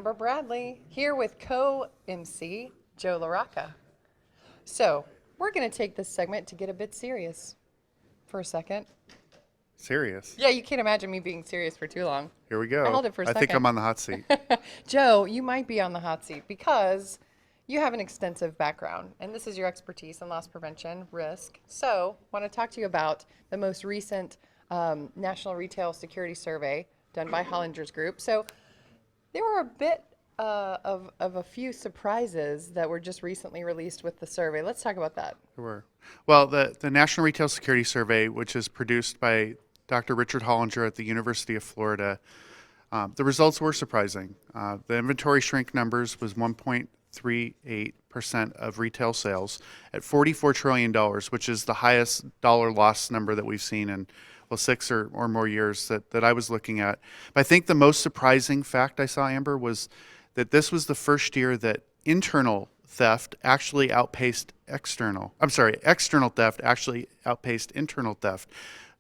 Amber Bradley, here with co-MC Joe LaRocca. So, we're going to take this segment to get a bit serious for a second. Serious. Yeah, you can't imagine me being serious for too long. Here we I go. held it for a I think second. I'm on the hot seat. Joe, you might be on the hot seat because you have an extensive background, and this is your expertise in loss prevention, risk. So, I want to talk to you about the most recent National Retail Security Survey done by Hollinger's Group. So, there were a bit of a few surprises that were just recently released with the survey. Let's talk about that. Sure. Well, the National Retail Security Survey, which is produced by Dr. Richard Hollinger at the University of Florida, the results were surprising. The inventory shrink numbers was 1.38% of retail sales at $44 trillion, which is the highest dollar loss number that we've seen in, well, six or more years that I was looking at. But I think the most surprising fact I saw, Amber, was that this was the first year that internal theft actually outpaced external theft actually outpaced internal theft.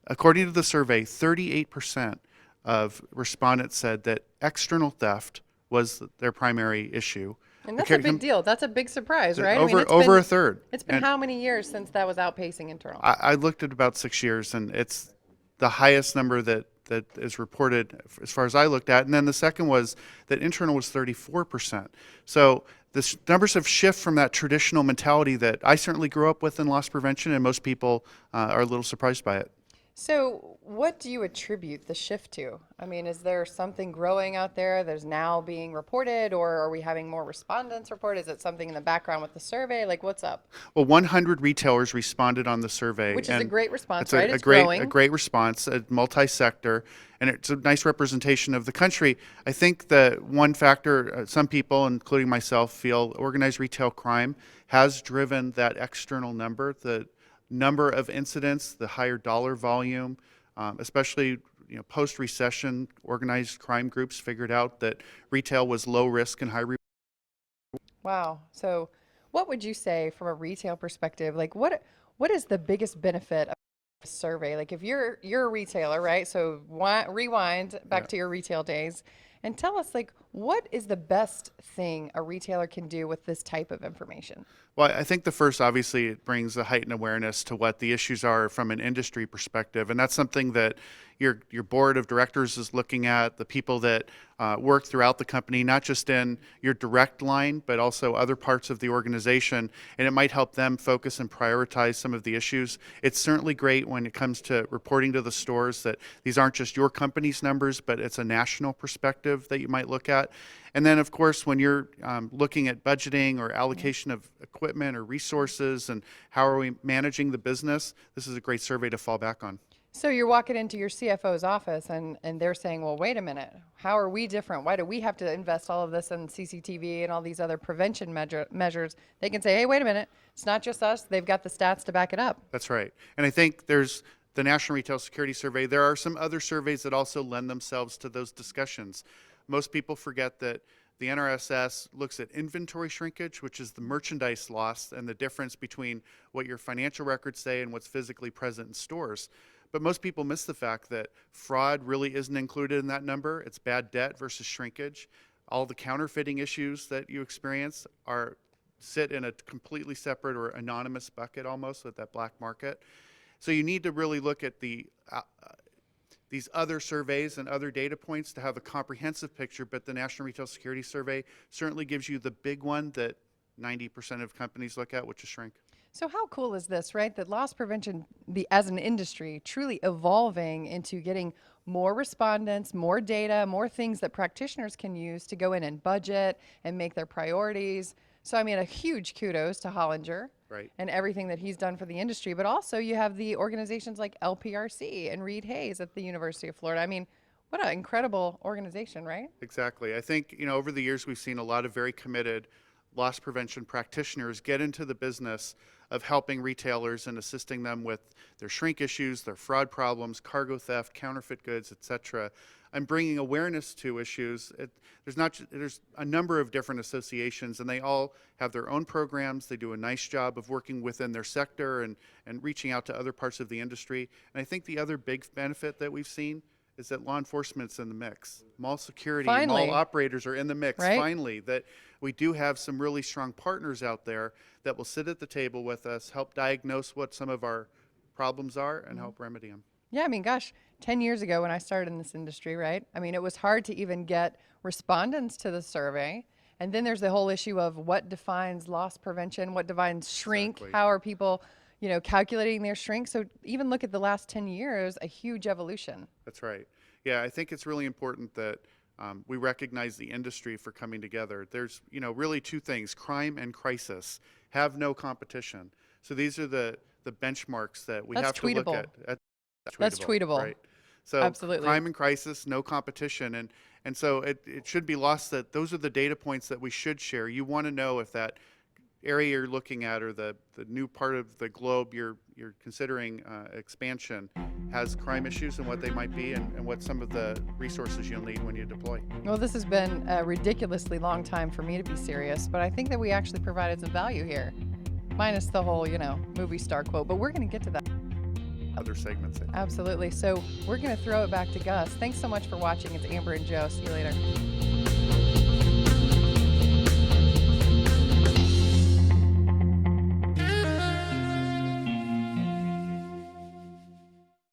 According to the survey, 38% of respondents said that external theft was their primary issue. And that's a big deal. That's a big surprise, right? Over a third. It's been how many years since that was outpacing internal? I looked at about 6 years, and it's the highest number that is reported as far as I looked at. And then the second was that internal was 34%. So the numbers have shifted from that traditional mentality that I certainly grew up with in loss prevention, and most people are a little surprised by it. So, what do you attribute the shift to? I mean, is there something growing out there that's now being reported, or are we having more respondents report? Is it something in the background with the survey? Like, what's up? Well, 100 retailers responded on the survey. Which is a great response, it's right? A It's great, growing. a great response, a multi-sector, and it's a nice representation of the country. I think that one factor, some people, including myself, feel organized retail crime has driven that external number, the number of incidents, the higher dollar volume, especially post-recession, organized crime groups figured out that retail was low risk and high reward. Wow. So, what would you say from a retail perspective? Like, what is the biggest benefit of a survey? Like, if you're a retailer, right? So, rewind back to your retail days, and tell us, like, what is the best thing a retailer can do with this type of information? Well, I think the first, obviously, it brings a heightened awareness to what the issues are from an industry perspective, and that's something that your board of directors is looking at, the people that work throughout the company, not just in your direct line, but also other parts of the organization, and it might help them focus and prioritize some of the issues. It's certainly great when it comes to reporting to the stores that these aren't just your company's numbers, but it's a national perspective that you might look at. And then, of course, when you're looking at budgeting or allocation of equipment or resources and how are we managing the business, this is a great survey to fall back on. So you're walking into your CFO's office and they're saying, well, wait a minute, how are we different? Why do we have to invest all of this in CCTV and all these other prevention measures? They can say, hey, wait a minute, it's not just us. They've got the stats to back it up. That's right. And I think there's the National Retail Security Survey. There are some other surveys that also lend themselves to those discussions. Most people forget that the NRSS looks at inventory shrinkage, which is the merchandise loss and the difference between what your financial records say and what's physically present in stores. But most people miss the fact that fraud really isn't included in that number. It's bad debt versus shrinkage. All the counterfeiting issues that you experience sit in a completely separate or anonymous bucket almost with that black market. So you need to really look at these other surveys and other data points to have a comprehensive picture, but the National Retail Security Survey certainly gives you the big one that 90% of companies look at, which is shrink. So how cool is this, right? That loss prevention, as an industry, truly evolving into getting more respondents, more data, more things that practitioners can use to go in and budget and make their priorities. So I mean, a huge kudos to Hollinger, right, and everything that he's done for the industry. But also you have the organizations like LPRC and Reed Hayes at the University of Florida. I mean, what an incredible organization, right? Exactly. I think, over the years we've seen a lot of very committed loss prevention practitioners get into the business of helping retailers and assisting them with their shrink issues, their fraud problems, cargo theft, counterfeit goods, etc., and bringing awareness to issues. There's a number of different associations, and they all have their own programs. They do a nice job of working within their sector and reaching out to other parts of the industry. And I think the other big benefit that we've seen is that law enforcement's in the mix. Mall security, Finally. mall operators are in the mix. Right? Finally, that we do have some really strong partners out there that will sit at the table with us, help diagnose what some of our problems are, and help remedy them. Yeah, I mean, gosh, 10 years ago when I started in this industry, right? I mean, it was hard to even get respondents to the survey. And then there's the whole issue of what defines loss prevention, what defines shrink, Exactly. how are people, calculating their shrink. So even look at the last 10 years, a huge evolution. That's right. Yeah, I think it's really important that we recognize the industry for coming together. There's, really two things: crime and crisis have no competition. So these are the benchmarks that we That's have to look tweetable. at. That's tweetable. Right? So Absolutely. crime and crisis, no competition, and so it should be lost that those are the data points that we should share. You want to know if that area you're looking at or the new part of the globe you're considering expansion has crime issues and what they might be, and what some of the resources you'll need when you deploy. Well, this has been a ridiculously long time for me to be serious, but I think that we actually provided some value here, minus the whole, movie star quote, but we're going to get to that. Other segments. Absolutely. So we're going to throw it back to Gus. Thanks so much for watching. It's Amber and Joe. See you later.